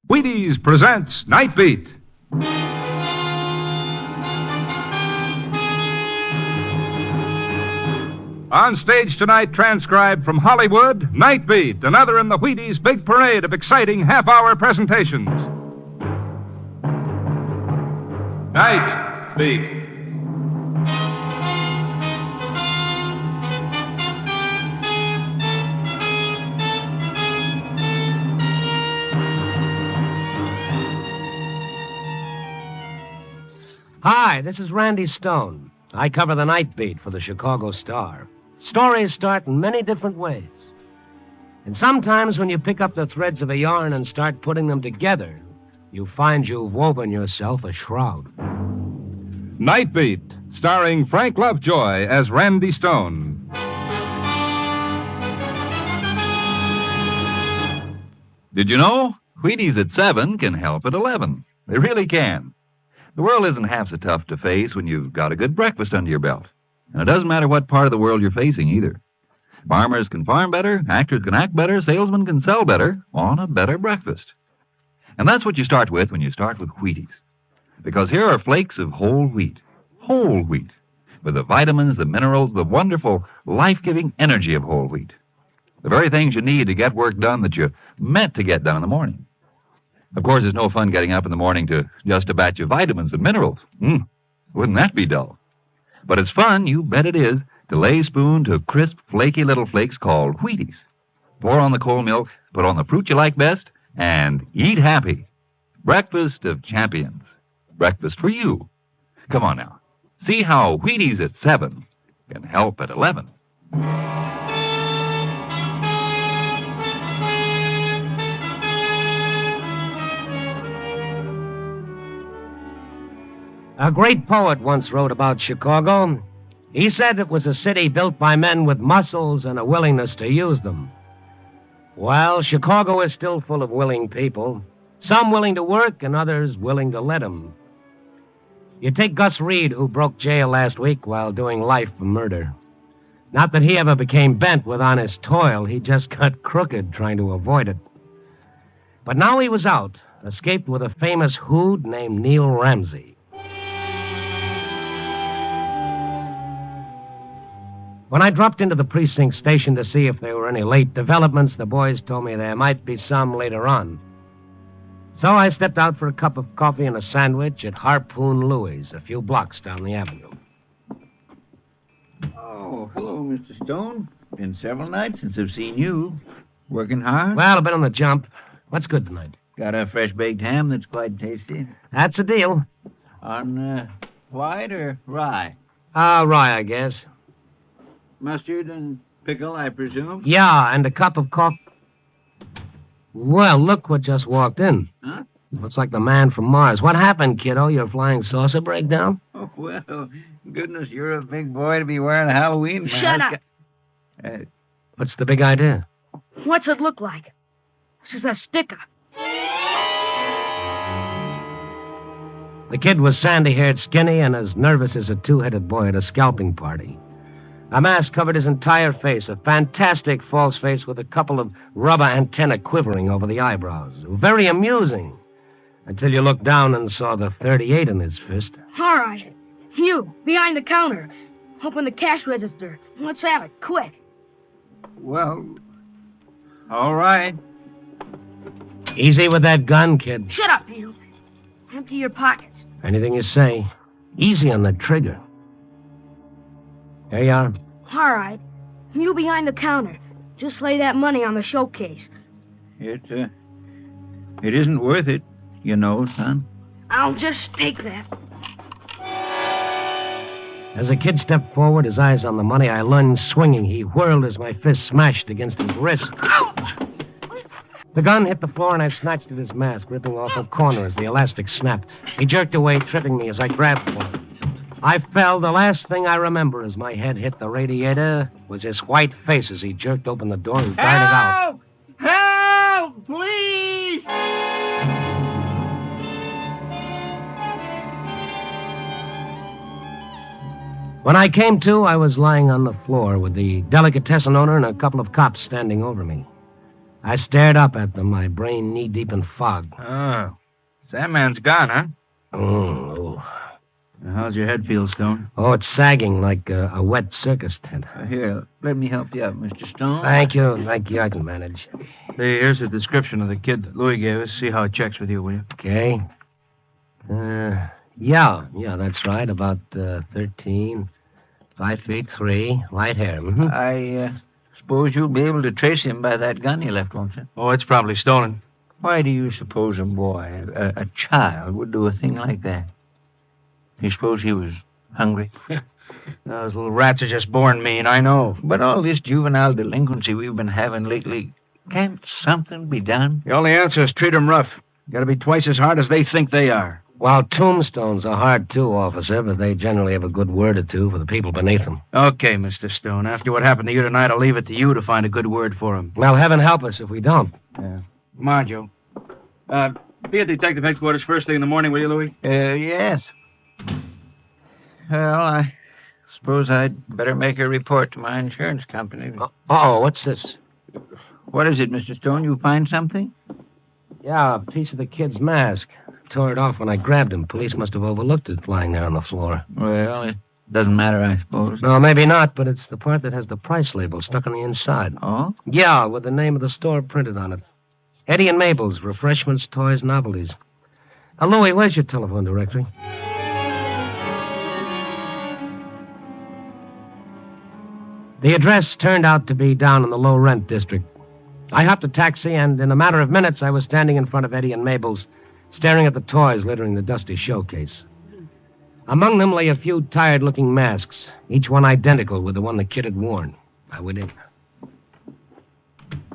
Wheaties presents Night Beat. On stage tonight, transcribed from Hollywood, Night Beat, another in the Wheaties' big parade of exciting half-hour presentations. Night Beat. Hi, this is Randy Stone. I cover the Night Beat for the Chicago Star. Stories start in many different ways. And sometimes when you pick up the threads of a yarn and start putting them together, you find you've woven yourself a shroud. Night Beat, starring Frank Lovejoy as Randy Stone. Did you know? Wheaties at 7 can help at 11. They really can. The world isn't half so tough to face when you've got a good breakfast under your belt. And it doesn't matter what part of the world you're facing either. Farmers can farm better, actors can act better, salesmen can sell better on a better breakfast. And that's what you start with when you start with Wheaties. Because here are flakes of whole wheat, with the vitamins, the minerals, the wonderful, life-giving energy of whole wheat. The very things you need to get work done that you meant to get done in the morning. Of course, it's no fun getting up in the morning to just a batch of vitamins and minerals. Wouldn't that be dull? But it's fun, you bet it is, to lay spoon to crisp, flaky little flakes called Wheaties. Pour on the cold milk, put on the fruit you like best, and eat happy. Breakfast of champions. Breakfast for you. Come on now. See how Wheaties at 7 can help at 11. A great poet once wrote about Chicago. He said it was a city built by men with muscles and a willingness to use them. Well, Chicago is still full of willing people, some willing to work and others willing to let them. You take Gus Reed, who broke jail last week while doing life for murder. Not that he ever became bent with honest toil, he just got crooked trying to avoid it. But now he was out, escaped with a famous hood named Neil Ramsey. When I dropped into the precinct station to see if there were any late developments, the boys told me there might be some later on. So I stepped out for a cup of coffee and a sandwich at Harpoon Louie's, a few blocks down the avenue. Oh, hello, Mr. Stone. Been several nights since I've seen you. Working hard? Well, I've been on the jump. What's good tonight? Got a fresh baked ham that's quite tasty. That's a deal. On white or rye? Rye, I guess. Mustard and pickle, I presume? Yeah, and a cup of coffee. Well, look what just walked in. Huh? Looks like the man from Mars. What happened, kiddo? Your flying saucer breakdown? Oh, well, goodness, you're a big boy to be wearing a Halloween mask. Shut up! What's the big idea? What's it look like? This is a sticker. The kid was sandy-haired, skinny, and as nervous as a two-headed boy at a scalping party. A mask covered his entire face, a fantastic false face with a couple of rubber antennae quivering over the eyebrows. Very amusing, until you looked down and saw the .38 in his fist. All right. You, behind the counter. Open the cash register. Let's have it, quick. Well, all right. Easy with that gun, kid. Shut up, you. Empty your pockets. Anything you say. Easy on the trigger. There you are. All right. You behind the counter. Just lay that money on the showcase. It isn't worth it, you know, son. I'll just take that. As the kid stepped forward, his eyes on the money, I lunged swinging. He whirled as my fist smashed against his wrist. Ouch! The gun hit the floor, and I snatched at his mask, ripping off a corner as the elastic snapped. He jerked away, tripping me as I grabbed for him. I fell. The last thing I remember as my head hit the radiator was his white face as he jerked open the door and darted out. Help! Please! When I came to, I was lying on the floor with the delicatessen owner and a couple of cops standing over me. I stared up at them, my brain knee-deep in fog. Oh. That man's gone, huh? Oh, How's your head feel, Stone? oh, it's sagging like a wet circus tent. Here, let me help you up, Mr. Stone. Thank you, I can manage. Hey, here's a description of the kid that Louis gave us. See how it checks with you, will you? Okay. Yeah, that's right. About 13, 5'3", light hair. Mhm. I suppose you'll be able to trace him by that gun he left, won't you? Oh, it's probably stolen. Why do you suppose a boy, a child, would do a thing like that? You suppose he was hungry? Those little rats are just born mean, I know. But all this juvenile delinquency we've been having lately, can't something be done? The only answer is treat 'em rough. Gotta be twice as hard as they think they are. Well, tombstones are hard too, officer, but they generally have a good word or two for the people beneath them. Okay, Mr. Stone. After what happened to you tonight, I'll leave it to you to find a good word for him. Well, heaven help us if we don't. Come on, Joe. Be at Detective Headquarters first thing in the morning, will you, Louis? Yes. Well, I suppose I'd better make a report to my insurance company. Uh-oh, what's this? What is it, Mr. Stone? You find something? Yeah, a piece of the kid's mask. Tore it off when I grabbed him. Police must have overlooked it lying there on the floor. Well, it doesn't matter, I suppose. No, maybe not, but it's the part that has the price label stuck on the inside. Oh? Yeah, with the name of the store printed on it. Eddie and Mabel's, refreshments, toys, novelties. Now, Louis, where's your telephone directory? The address turned out to be down in the low-rent district. I hopped a taxi, and in a matter of minutes, I was standing in front of Eddie and Mabel's, staring at the toys littering the dusty showcase. Among them lay a few tired-looking masks, each one identical with the one the kid had worn. I went in.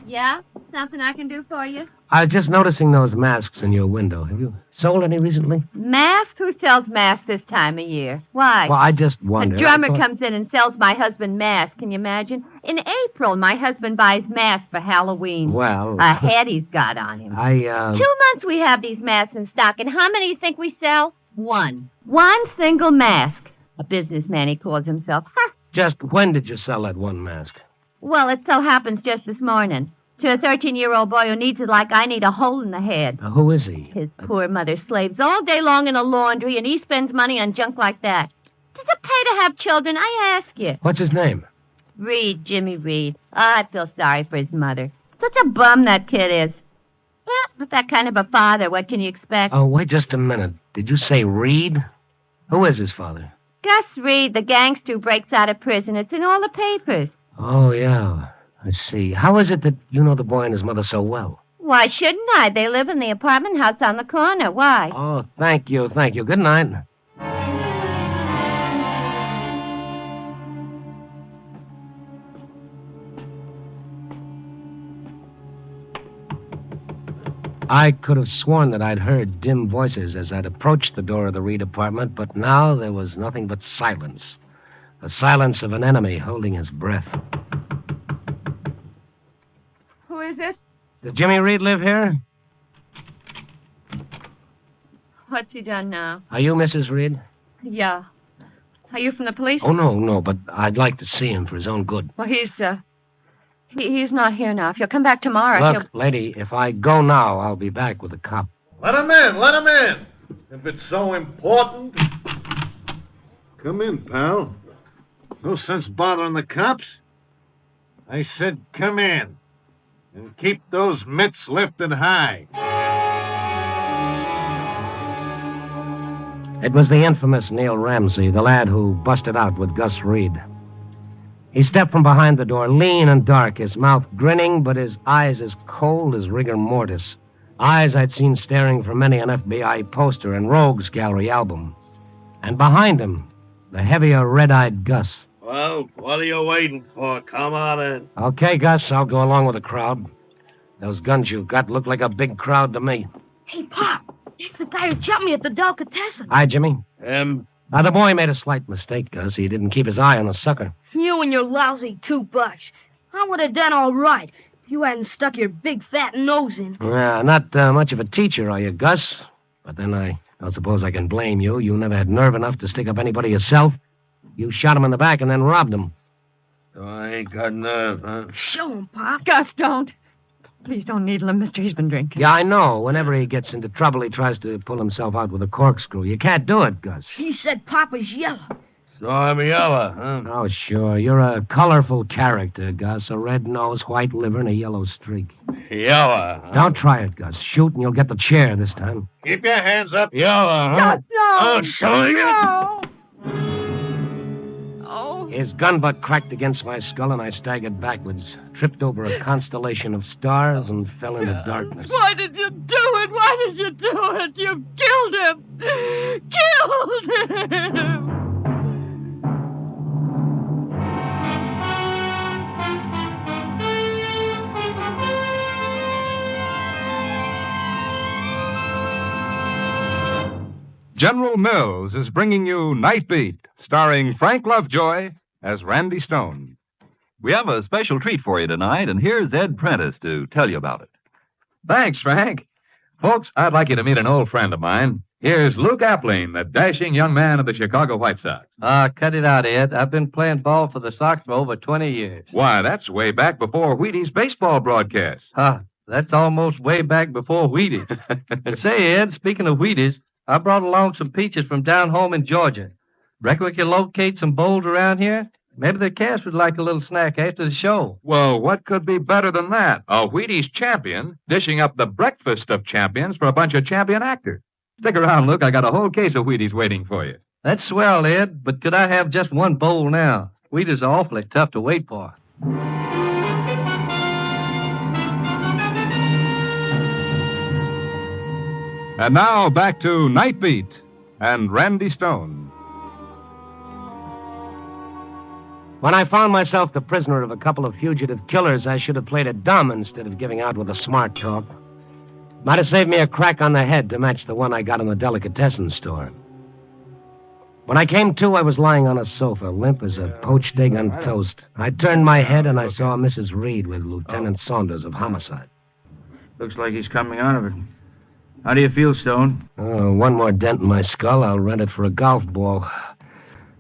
Yeah? Something I can do for you? I was just noticing those masks in your window. Have you sold any recently? Masks? Who sells masks this time of year? Why? Well, I just A wondered. drummer comes in and sells my husband masks. Can you imagine? In April, my husband buys masks for Halloween. Well, A head he's got on him. 2 months we have these masks in stock, and how many do you think we sell? One. One single mask. A businessman, he calls himself. Ha! Just when did you sell that one mask? Well, it so happens just this morning. To a 13-year-old boy who needs it like I need a hole in the head. Who is he? His poor mother slaves all day long in a laundry, and he spends money on junk like that. Does it pay to have children, I ask you? What's his name? Reed, Jimmy Reed. Oh, I feel sorry for his mother. Such a bum that kid is. Well, with that kind of a father, what can you expect? Oh, wait just a minute. Did you say Reed? Who is his father? Gus Reed, the gangster who breaks out of prison. It's in all the papers. Oh, yeah. I see. How is it that you know the boy and his mother so well? Why shouldn't I? They live in the apartment house on the corner. Why? Oh, thank you. Good night. I could have sworn that I'd heard dim voices as I'd approached the door of the Reed apartment, but now there was nothing but silence. The silence of an enemy holding his breath. Who is it? Does Jimmy Reed live here? What's he done now? Are you Mrs. Reed? Yeah. Are you from the police? Oh, no, but I'd like to see him for his own good. Well, he's not here now. If he'll come back tomorrow, Look, lady, if I go now, I'll be back with a cop. Let him in. If it's so important. Come in, pal. No sense bothering the cops. I said come in. And keep those mitts lifted high. It was the infamous Neil Ramsey, the lad who busted out with Gus Reed. He stepped from behind the door, lean and dark, his mouth grinning, but his eyes as cold as rigor mortis. Eyes I'd seen staring from many an FBI poster and Rogues Gallery album. And behind him, the heavier, red-eyed Gus. Well, what are you waiting for? Come on in. Okay, Gus, I'll go along with the crowd. Those guns you've got look like a big crowd to me. Hey, Pop, that's the guy who jumped me at the delicatessen. Hi, Jimmy. Him? Now, the boy made a slight mistake, Gus. He didn't keep his eye on the sucker. You and your lousy $2. I would have done all right if you hadn't stuck your big fat nose in. Yeah, not much of a teacher, are you, Gus? But then I don't suppose I can blame you. You never had nerve enough to stick up anybody yourself. You shot him in the back and then robbed him. I ain't got nerve, huh? Show him, Pop. Gus, don't. Please don't needle him, mister. He's been drinking. Yeah, I know. Whenever he gets into trouble, he tries to pull himself out with a corkscrew. You can't do it, Gus. He said Papa's yellow. So I'm yellow, huh? Oh, sure. You're a colorful character, Gus. A red nose, white liver, and a yellow streak. Yellow, huh? Don't try it, Gus. Shoot, and you'll get the chair this time. Keep your hands up. Yellow, huh? No. Oh, so you... No. His gun butt cracked against my skull, and I staggered backwards, tripped over a constellation of stars, and fell into darkness. Why did you do it? Why did you do it? You killed him! Killed him! General Mills is bringing you Night Beat, starring Frank Lovejoy as Randy Stone. We have a special treat for you tonight, and here's Ed Prentice to tell you about it. Thanks, Frank. Folks, I'd like you to meet an old friend of mine. Here's Luke Appling, the dashing young man of the Chicago White Sox. Cut it out, Ed. I've been playing ball for the Sox for over 20 years. Why, that's way back before Wheaties baseball broadcast. That's almost way back before Wheaties. And say, Ed, speaking of Wheaties, I brought along some peaches from down home in Georgia. Reckon we can locate some bowls around here? Maybe the cast would like a little snack after the show. Well, what could be better than that? A Wheaties champion dishing up the breakfast of champions for a bunch of champion actors. Stick around, Luke. I got a whole case of Wheaties waiting for you. That's swell, Ed, but could I have just one bowl now? Wheaties are awfully tough to wait for. And now back to Night Beat and Randy Stone. When I found myself the prisoner of a couple of fugitive killers, I should have played it dumb instead of giving out with a smart talk. Might have saved me a crack on the head to match the one I got in the delicatessen store. When I came to, I was lying on a sofa, limp as a poached egg on toast. I turned my head and I saw Mrs. Reed with Lieutenant Saunders of Homicide. Looks like he's coming out of it. How do you feel, Stone? Oh, one more dent in my skull, I'll rent it for a golf ball.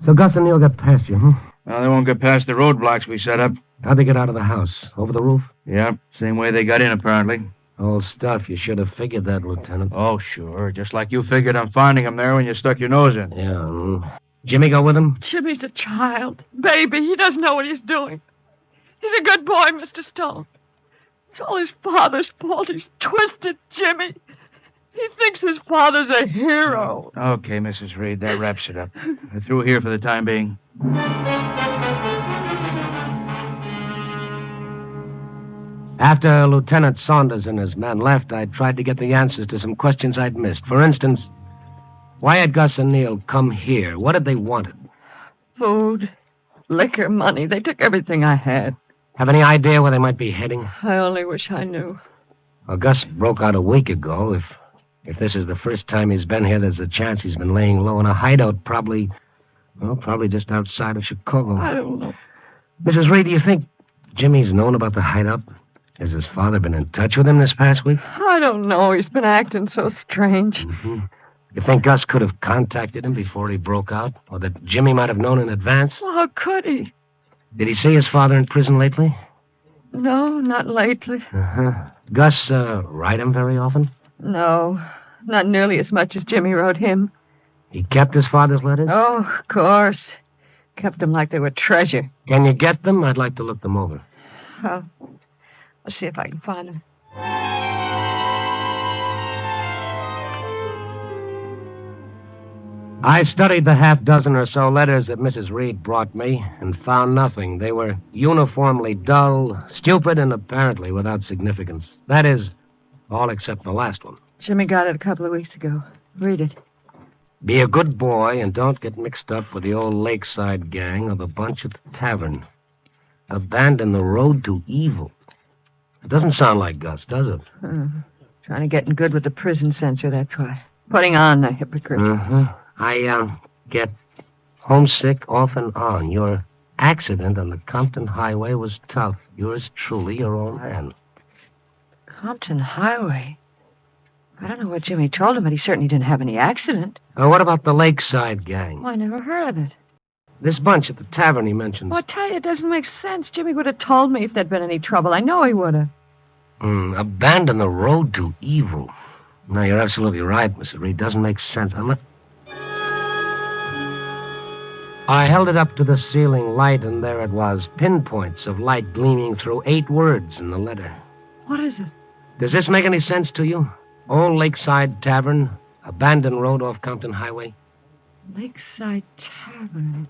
So Gus and Neil got past you, huh? Well, they won't get past the roadblocks we set up. How'd they get out of the house? Over the roof? Yeah, same way they got in, apparently. Old stuff. You should have figured that, Lieutenant. Oh, sure. Just like you figured on finding him there when you stuck your nose in. Yeah. Jimmy go with him? Jimmy's a child. Baby, he doesn't know what he's doing. He's a good boy, Mr. Stone. It's all his father's fault. He's twisted Jimmy. He thinks his father's a hero. Okay, Mrs. Reed, that wraps it up. We're through here for the time being. After Lieutenant Saunders and his men left, I tried to get the answers to some questions I'd missed. For instance, why had Gus and Neil come here? What had they wanted? Food, liquor, money. They took everything I had. Have any idea where they might be heading? I only wish I knew. Well, Gus broke out a week ago. If this is the first time he's been here, there's a chance he's been laying low in a hideout, probably just outside of Chicago. I don't know. Mrs. Reed, do you think Jimmy's known about the hideout? Has his father been in touch with him this past week? I don't know. He's been acting so strange. Mm-hmm. You think Gus could have contacted him before he broke out? Or that Jimmy might have known in advance? Well, how could he? Did he see his father in prison lately? No, not lately. Uh-huh. Gus write him very often? No, not nearly as much as Jimmy wrote him. He kept his father's letters? Oh, of course. Kept them like they were treasure. Can you get them? I'd like to look them over. I'll see if I can find them. I studied the half-dozen or so letters that Mrs. Reed brought me and found nothing. They were uniformly dull, stupid, and apparently without significance. That is, all except the last one. Jimmy got it a couple of weeks ago. Read it. Be a good boy and don't get mixed up with the old Lakeside gang or the bunch at the tavern. Abandon the road to evil. It doesn't sound like Gus, does it? Trying to get in good with the prison censor, that's why. Putting on the hypocrite. I get homesick off and on. Your accident on the Compton Highway was tough. Yours truly, your old man. Compton Highway? I don't know what Jimmy told him, but he certainly didn't have any accident. What about the Lakeside gang? Well, I never heard of it. This bunch at the tavern he mentioned. Well, I tell you, it doesn't make sense. Jimmy would have told me if there'd been any trouble. I know he would have. Abandon the road to evil. No, you're absolutely right, Mr. Reed. Doesn't make sense. I held it up to the ceiling light, and there it was. Pinpoints of light gleaming through 8 words in the letter. What is it? Does this make any sense to you? Old Lakeside Tavern, abandoned road off Compton Highway. Lakeside Tavern.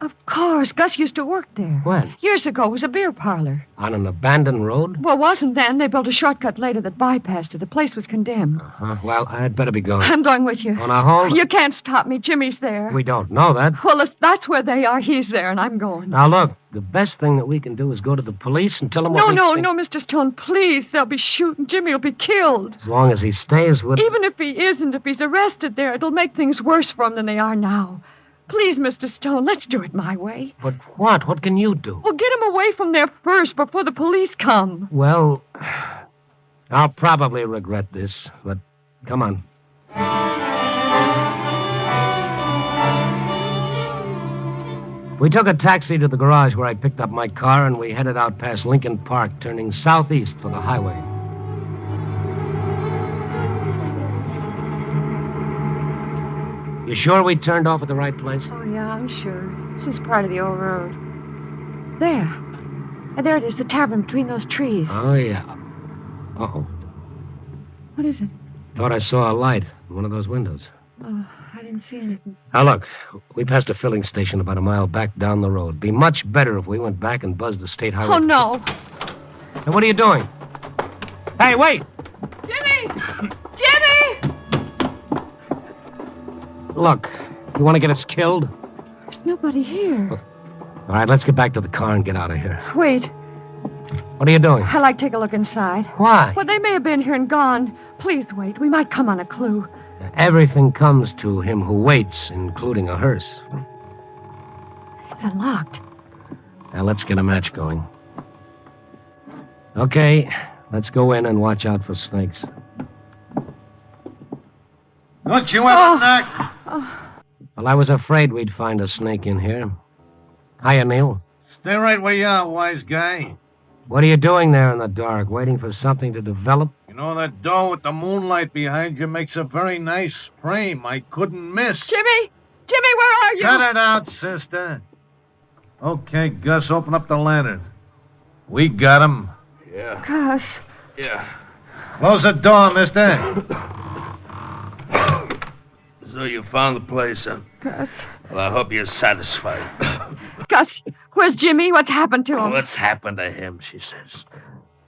Of course, Gus used to work there. When? Years ago, it was a beer parlor. On an abandoned road? Well, it wasn't then. They built a shortcut later that bypassed it. The place was condemned. Well, I'd better be going. I'm going with you. On a hold? You can't stop me. Jimmy's there. We don't know that. Well, if that's where they are. He's there, and I'm going. Now, look, the best thing that we can do is go to the police and tell them what No, Mr. Stone, please. They'll be shooting. Jimmy will be killed. As long as he stays with... Even if he isn't, if he's arrested there, it'll make things worse for him than they are now. Please, Mr. Stone, let's do it my way. But what? What can you do? Well, get him away from there first before the police come. Well, I'll probably regret this, but come on. We took a taxi to the garage where I picked up my car, and we headed out past Lincoln Park, turning southeast for the highway. You sure we turned off at the right place? Oh, yeah, I'm sure. This is part of the old road. There. There it is, the tavern between those trees. Oh, yeah. Uh-oh. What is it? Thought I saw a light in one of those windows. Oh, I didn't see anything. Now, look, we passed a filling station about a mile back down the road. Be much better if we went back and buzzed the state highway. Oh, no. Now, what are you doing? Hey, wait! Jimmy! Jimmy! Look, you want to get us killed? There's nobody here. All right, let's get back to the car and get out of here. Wait. What are you doing? I'd like to take a look inside. Why? Well, they may have been here and gone. Please wait. We might come on a clue. Everything comes to him who waits, including a hearse. It's unlocked. Now, let's get a match going. Okay, let's go in and watch out for snakes. Don't you ever knock? Well, I was afraid we'd find a snake in here. Hiya, Neil. Stay right where you are, wise guy. What are you doing there in the dark, waiting for something to develop? You know, that door with the moonlight behind you makes a very nice frame. I couldn't miss. Jimmy! Jimmy, where are you? Cut it out, sister. Okay, Gus, open up the lantern. We got him. Yeah. Gus. Yeah. Close the door, mister. So you found the place, huh? Gus. Well, I hope you're satisfied. Gus, where's Jimmy? What's happened to him? What's happened to him, she says.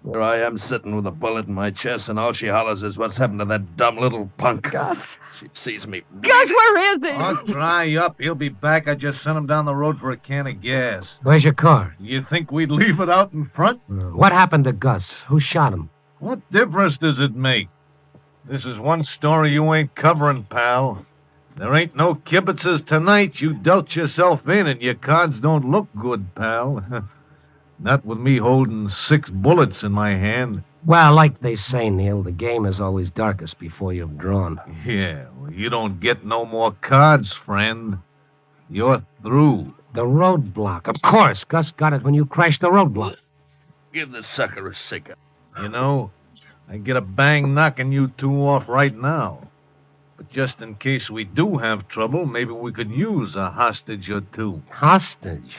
There I am sitting with a bullet in my chest, and all she hollers is, what's happened to that dumb little punk? Gus. She sees me. Gus, where is he? Oh, dry up. He'll be back. I just sent him down the road for a can of gas. Where's your car? You think we'd leave it out in front? What happened to Gus? Who shot him? What difference does it make? This is one story you ain't covering, pal. There ain't no kibitzes tonight. You dealt yourself in, and your cards don't look good, pal. Not with me holding 6 bullets in my hand. Well, like they say, Neil, the game is always darkest before you've drawn. Yeah, well, you don't get no more cards, friend. You're through. The roadblock. Of course, Gus got it when you crashed the roadblock. Give the sucker a cigarette. You know, I get a bang knocking you two off right now. But just in case we do have trouble, maybe we could use a hostage or two. Hostage?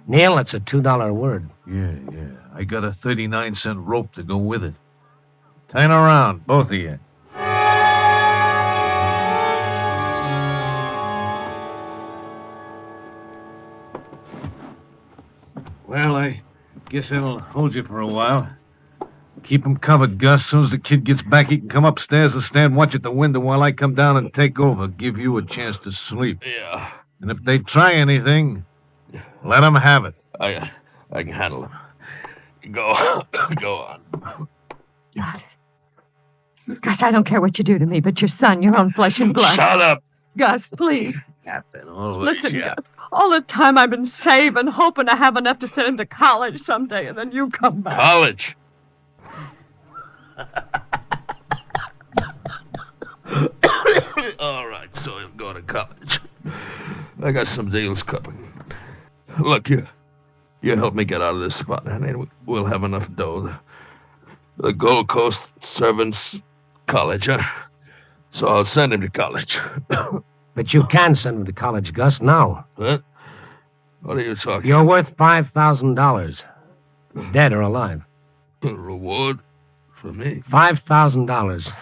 Neil, that's a $2 word. Yeah. I got a 39-cent rope to go with it. Turn around, both of you. Well, I guess that'll hold you for a while. Keep him covered, Gus. As soon as the kid gets back, he can come upstairs and stand watch at the window while I come down and take over. Give you a chance to sleep. Yeah. And if they try anything, let them have it. I can handle him. Go on. Gus, I don't care what you do to me, but your son, your own flesh and blood. Shut up. Gus, please. Captain, always. Listen, Gus. All the time I've been saving, hoping to have enough to send him to college someday, and then you come back. College? All right, so I'm going to college. I got some deals coming. Look, you help me get out of this spot, and we'll have enough dough The Gold Coast Servants College, huh? So I'll send him to college. But you can send him to college, Gus, now. What? What are you talking You're worth $5,000. Dead or alive. A reward for me? $5,000.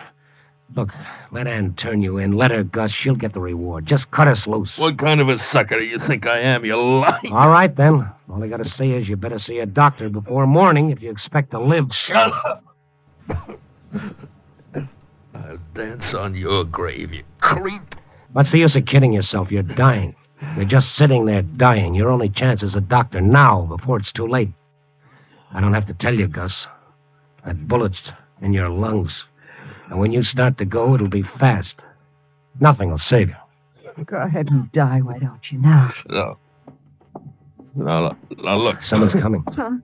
Look, let Ann turn you in. Let her, Gus. She'll get the reward. Just cut us loose. What kind of a sucker do you think I am, you lying? All right, then. All I gotta say is you better see a doctor before morning if you expect to live. Shut up! I'll dance on your grave, you creep. What's the use of kidding yourself? You're dying. You're just sitting there dying. Your only chance is a doctor now, before it's too late. I don't have to tell you, Gus. That bullet's in your lungs. And when you start to go, it'll be fast. Nothing will save you. Go ahead and die, why don't you now? No. No, look. Someone's coming. Huh?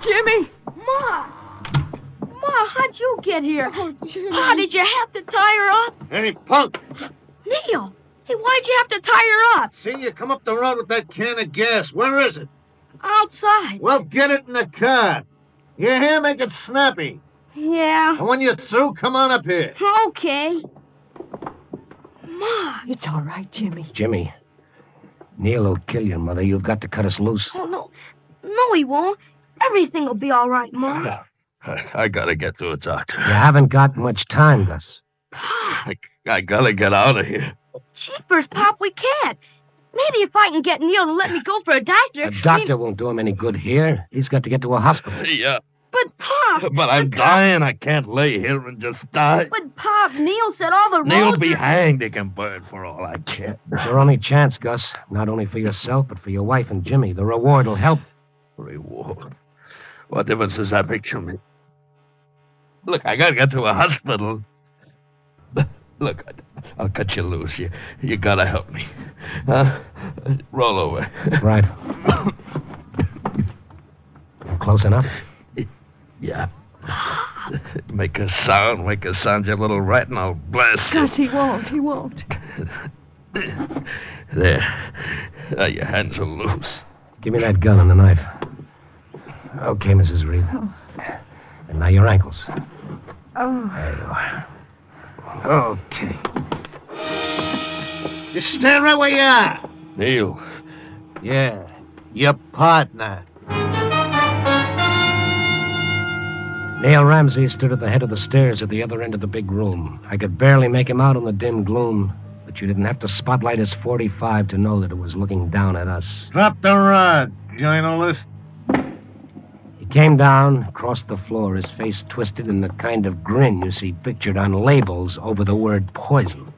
Jimmy! Ma! Ma, how'd you get here? Oh, Jimmy. Ma, did you have to tie her up? Hey, punk! Neil! Hey, why'd you have to tie her up? Seen you come up the road with that can of gas. Where is it? Outside. Well, get it in the car. You hear? Make it snappy. Yeah. And when you're through, come on up here. Okay. Ma! It's all right, Jimmy. Jimmy, Neil will kill your mother. You've got to cut us loose. Oh, no. No, he won't. Everything will be all right, Ma. I gotta get to a doctor. You haven't got much time, Gus. I gotta get out of here. Jeepers, Pop, we can't. Maybe if I can get Neil to let me go for a doctor. A doctor won't do him any good here. He's got to get to a hospital. Yeah. But, Pop... But I'm dying. I can't lay here and just die. But, Pop, Neil said all the roads... Neil'll be hanged. He can burn for all I care. It's your only chance, Gus. Not only for yourself, but for your wife and Jimmy. The reward will help. Reward? What difference does that make to me? Look, I gotta get to a hospital. Look, I'll cut you loose. You gotta help me. Huh? Roll over. Right. Close enough? Yeah. Make a sound, you little rat, and I'll blast you. Gus, he won't. There. Now your hands are loose. Give me that gun and the knife. Okay, Mrs. Reed. Oh. And now your ankles. Oh. There you are. Okay. You stand right where you are. Neil. Yeah, your partner. Neil Ramsey stood at the head of the stairs at the other end of the big room. I could barely make him out in the dim gloom, but you didn't have to spotlight his .45 to know that it was looking down at us. Drop the rod, journalist. He came down, crossed the floor, his face twisted in the kind of grin you see pictured on labels over the word poison.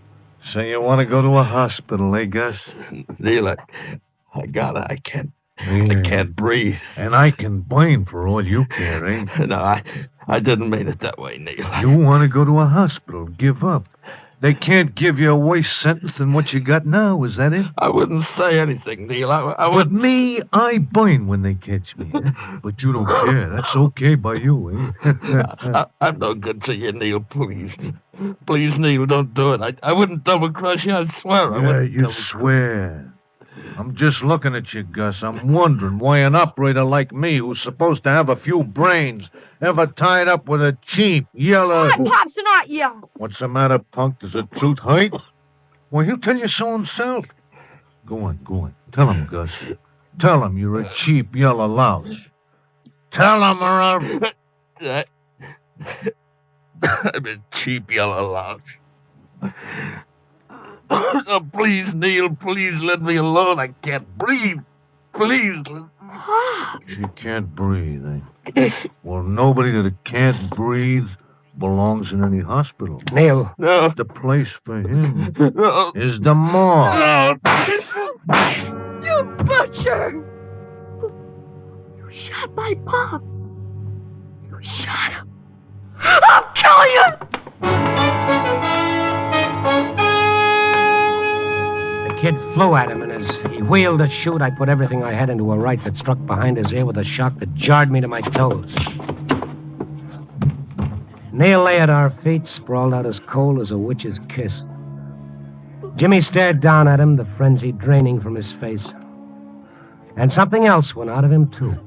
So you want to go to a hospital, eh, Gus? Neil, I can't breathe. And I can blame for all you care, eh? No, I didn't mean it that way, Neil. You want to go to a hospital, give up. They can't give you a worse sentence than what you got now, is that it? I wouldn't say anything, Neil. I would. But me, I burn when they catch me. But you don't care. That's okay by you, eh? I'm no good to you, Neil, please. Please, Neil, don't do it. I wouldn't double-cross you, I swear. I wouldn't you swear. I'm just looking at you, Gus. I'm wondering why an operator like me, who's supposed to have a few brains, ever tied up with a cheap, yellow... Not Pop's not yellow. What's the matter, punk? Does the truth hurt? Well, he'll tell you so himself. Go on. Tell him, Gus. Tell him you're a cheap, yellow louse. Tell him or I'll... I'm a cheap yellow louse. Oh, please, Neil, please let me alone. I can't breathe. Please. She can't breathe, eh? Well, nobody that can't breathe belongs in any hospital. Neil. No. The place for him is the morgue. No. You butcher! You shot my Pop. You shot him. I'll kill you! The kid flew at him, and as he wheeled to shoot, I put everything I had into a right that struck behind his ear with a shock that jarred me to my toes. Neil lay at our feet, sprawled out as cold as a witch's kiss. Jimmy stared down at him, the frenzy draining from his face. And something else went out of him, too.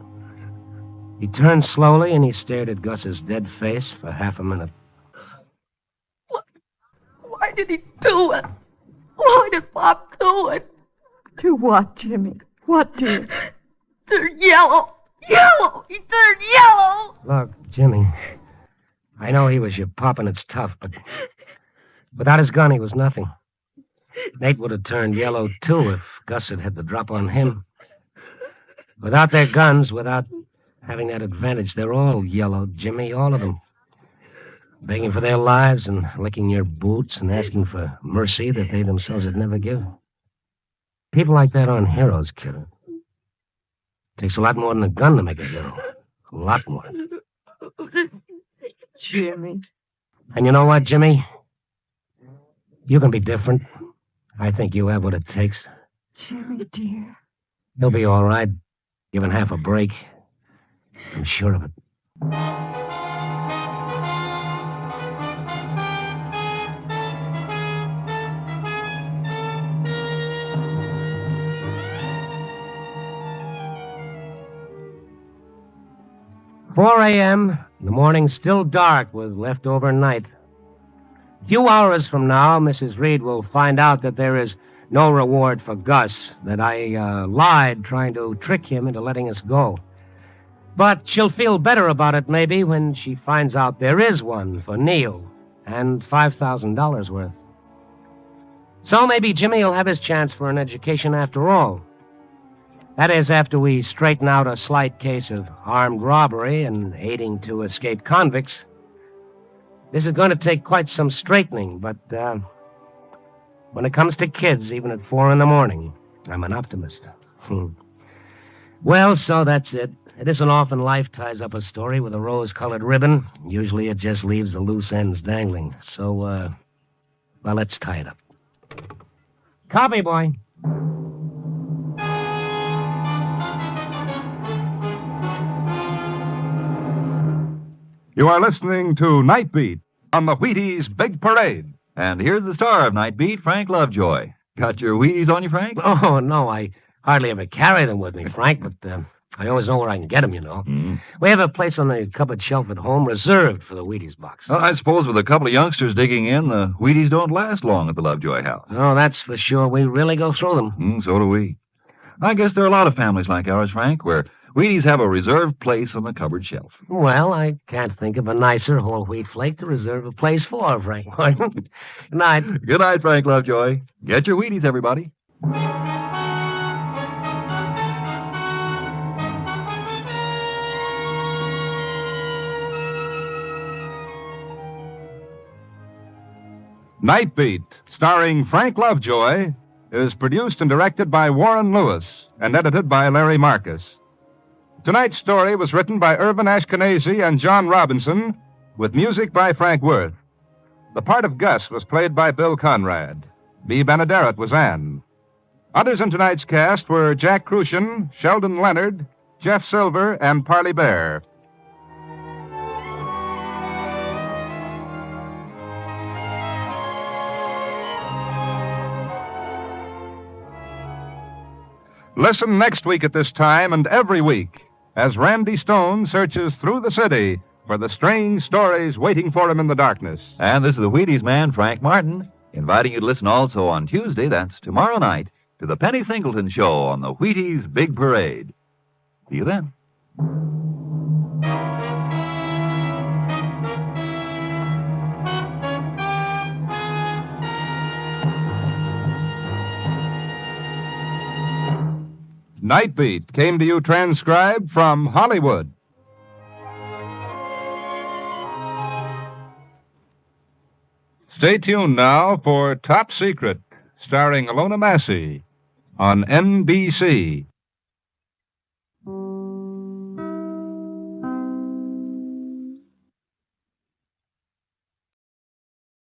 He turned slowly and he stared at Gus's dead face for half a minute. Why did he do it? Why did Pop do it? Do what, Jimmy? What, dear? They're yellow. Yellow! He turned yellow! Look, Jimmy, I know he was your pop and it's tough, but without his gun, he was nothing. Nate would have turned yellow, too, if Gus had the drop on him. Without their guns, without having that advantage, they're all yellow, Jimmy, all of them. Begging for their lives and licking your boots and asking for mercy that they themselves would never give. People like that aren't heroes, kid. Takes a lot more than a gun to make a hero. A lot more. Jimmy. And you know what, Jimmy? You can be different. I think you have what it takes. Jimmy, dear. You'll be all right. Given half a break. I'm sure of it. 4 a.m., the morning still dark with leftover night. A few hours from now, Mrs. Reed will find out that there is no reward for Gus, that I lied trying to trick him into letting us go. But she'll feel better about it, maybe, when she finds out there is one for Neil, and $5,000 worth. So maybe Jimmy will have his chance for an education after all. That is, after we straighten out a slight case of armed robbery and aiding to escape convicts. This is going to take quite some straightening, but when it comes to kids, even at 4 in the morning, I'm an optimist. Well, so that's it. It isn't often life ties up a story with a rose-colored ribbon. Usually it just leaves the loose ends dangling. So, well, let's tie it up. Copy, boy. You are listening to Night Beat on the Wheaties Big Parade. And here's the star of Night Beat, Frank Lovejoy. Got your Wheaties on you, Frank? Oh, no, I hardly ever carry them with me, Frank, but I always know where I can get them, you know. We have a place on the cupboard shelf at home reserved for the Wheaties box. Well, I suppose with a couple of youngsters digging in, the Wheaties don't last long at the Lovejoy house. Oh, that's for sure. We really go through them. So do we. I guess there are a lot of families like ours, Frank, where Wheaties have a reserved place on the cupboard shelf. Well, I can't think of a nicer whole wheat flake to reserve a place for, Frank. Good night. Good night, Frank Lovejoy. Get your Wheaties, everybody. Night Beat, starring Frank Lovejoy, is produced and directed by Warren Lewis and edited by Larry Marcus. Tonight's story was written by Irvin Ashkenazi and John Robinson, with music by Frank Worth. The part of Gus was played by Bill Conrad. Bea Benaderet was Anne. Others in tonight's cast were Jack Crucian, Sheldon Leonard, Jeff Silver, and Parley Bear. Listen next week at this time and every week as Randy Stone searches through the city for the strange stories waiting for him in the darkness. And this is the Wheaties man, Frank Martin, inviting you to listen also on Tuesday, that's tomorrow night, to the Penny Singleton Show on the Wheaties Big Parade. See you then. Night Beat came to you transcribed from Hollywood. Stay tuned now for Top Secret, starring Alona Massey on NBC.